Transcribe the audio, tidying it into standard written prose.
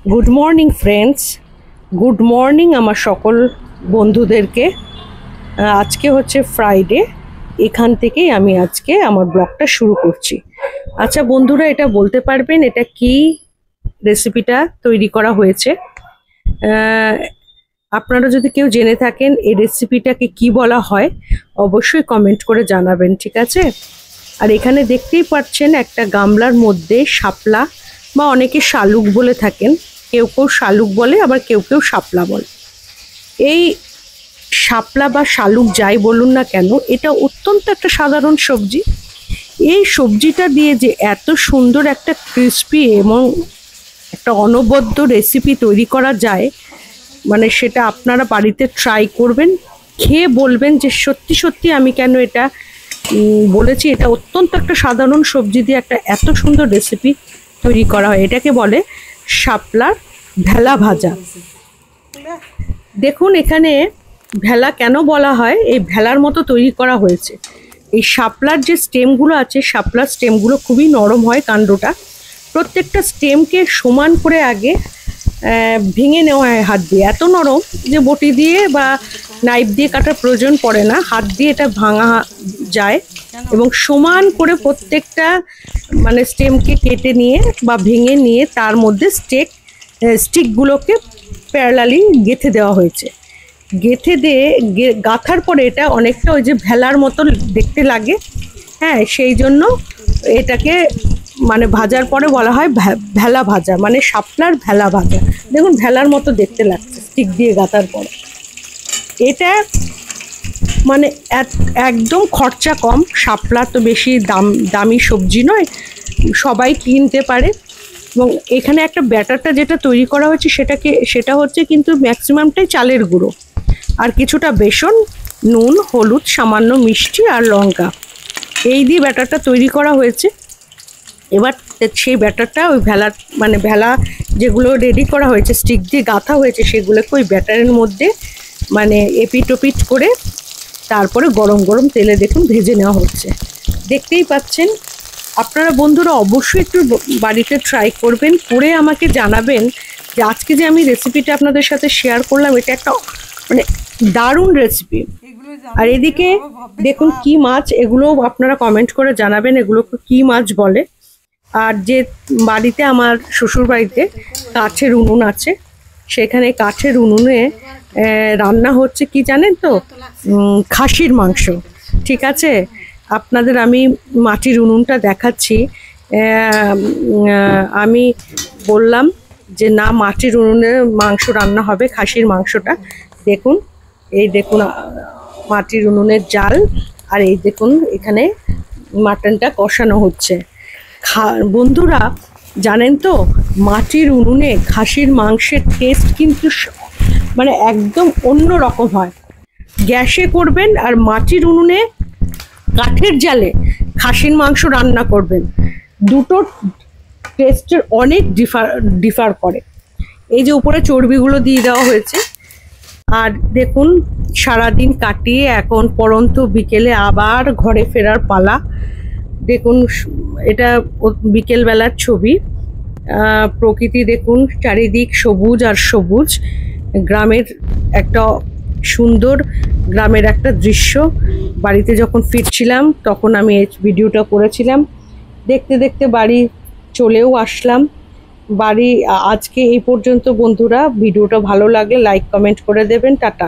Good morning friends, good morning আমার সকল বন্ধুদেরকে। আজকে হচ্ছে ফ্রাইডে, এখান থেকেই আমি আজকে আমার ব্লগটা শুরু করছি। আচ্ছা বন্ধুরা, এটা বলতে পারবেন এটা কি রেসিপিটা তৈরি করা হয়েছে? আপনারা যদি কেউ জেনে থাকেন এই রেসিপিটাকে কি বলা হয়, অবশ্যই কমেন্ট করে জানাবেন, ঠিক আছে? আর এখানে দেখতেই পাচ্ছেন একটা গামলার মধ্যে শাপলা বা অনেকে শালুক বলে থাকেন, কেউ কেউ শালুক বলে, আবার কেউ কেউ শাপলা বলে। এই শাপলা বা শালুক যাই বলুন না কেন, এটা অত্যন্ত একটা সাধারণ সবজি। এই সবজিটা দিয়ে যে এত সুন্দর একটা ক্রিস্পি এবং একটা অনবদ্য রেসিপি তৈরি করা যায়, মানে সেটা আপনারা বাড়িতে ট্রাই করবেন, খেয়ে বলবেন যে সত্যি সত্যি আমি কেন এটা বলেছি। এটা অত্যন্ত একটা সাধারণ সবজি দিয়ে একটা এত সুন্দর রেসিপি তৈরি করা হয়। এটাকে বলে শাপলার ভেলা ভাজা। দেখুন এখানে ভেলা কেন বলা হয়, এই ভেলার মতো তৈরি করা হয়েছে। এই শাপলার যে স্টেমগুলো আছে, শাপলার স্টেমগুলো খুবই নরম হয়, কাণ্ডটা। প্রত্যেকটা স্টেমকে সমান করে আগে ভেঙে নেওয়া হয় হাত দিয়ে। এত নরম যে বটি দিয়ে বা নাইফ দিয়ে কাটার প্রয়োজন পড়ে না, হাত দিয়ে এটা ভাঙা যায় এবং সমান করে প্রত্যেকটা মানে স্টেমকে কেটে নিয়ে বা ভেঙে নিয়ে তার মধ্যে স্টিকগুলোকে প্যারালালি গেঁথে দেওয়া হয়েছে। গেঁথে দিয়ে গাঁথার পরে এটা অনেকটা ওই যে ভেলার মতো দেখতে লাগে, হ্যাঁ, সেই জন্য এটাকে মানে ভাজার পরে বলা হয় ভেলা ভাজা, মানে শাপলার ভেলা ভাজা। দেখুন ভেলার মতো দেখতে লাগছে স্টিক দিয়ে গাঁথার পরে। এটা মানে একদম খরচা কম, শাপলা তো বেশি দামি সবজি নয়, সবাই কিনতে পারে। এবং এখানে একটা ব্যাটারটা যেটা তৈরি করা হয়েছে সেটা হচ্ছে কিন্তু ম্যাক্সিমামটাই চালের গুঁড়ো আর কিছুটা বেসন, নুন, হলুদ, সামান্য মিষ্টি আর লঙ্কা, এই দিয়ে ব্যাটারটা তৈরি করা হয়েছে। এবার সেই ব্যাটারটা ওই ভেলা যেগুলো রেডি করা হয়েছে, স্টিক দিয়ে গাঁথা হয়েছে, সেগুলোকে ওই ব্যাটারের মধ্যে মানে এপিট ওপিট করে তারপরে গরম গরম তেলে দেখুন ভেজে নেওয়া হচ্ছে। দেখতেই পাচ্ছেন। আপনারা বন্ধুরা অবশ্যই একটু বাড়িতে ট্রাই করবেন, করে আমাকে জানাবেন যে আজকে যে আমি রেসিপিটা আপনাদের সাথে শেয়ার করলাম এটা একটা মানে দারুণ রেসিপি। আর এদিকে দেখুন কি মাছ, এগুলোও আপনারা কমেন্ট করে জানাবেন এগুলোকে কি মাছ বলে। আর যে বাড়িতে আমার শ্বশুর বাড়িতে কাঠের উনুন আছে, সেখানে কাঠের উনুনে রান্না হচ্ছে কি জানেন তো, খাসির মাংস। ঠিক আছে, আপনাদের আমি মাটির উনুনটা দেখাচ্ছি। আমি বললাম যে না, মাটির উনুনে মাংস রান্না হবে, খাসির মাংসটা। দেখুন, এই দেখুন মাটির উনুনের জাল, আর এই দেখুন এখানে মাটনটা কষানো হচ্ছে। বন্ধুরা জানেন তো, মাটির উনুনে খাসির মাংসের টেস্ট কিন্তু মানে একদম অন্য রকম হয়। গ্যাসে করবেন আর মাটির উনুনে কাঠের জালে খাসির মাংস রান্না করবেন, দুটো টেস্টের অনেক ডিফার করে। এই যে উপরে চর্বিগুলো দিয়ে দেওয়া হয়েছে। আর দেখুন সারাদিন কাটিয়ে এখন পরন্ত বিকেলে আবার ঘরে ফেরার পালা। দেখুন এটা বিকেলবেলার ছবি, প্রকৃতি দেখুন চারিদিক সবুজ আর সবুজ, গ্রামের একটা সুন্দর গ্রামের একটা দৃশ্য। বাড়িতে যখন ফিরছিলাম তখন আমি এই ভিডিওটা করেছিলাম। দেখতে দেখতে বাড়ি চলেও আসলাম। আজকে এই পর্যন্ত বন্ধুরা। ভিডিওটা ভালো লাগলে লাইক কমেন্ট করে দেবেন। টাটা।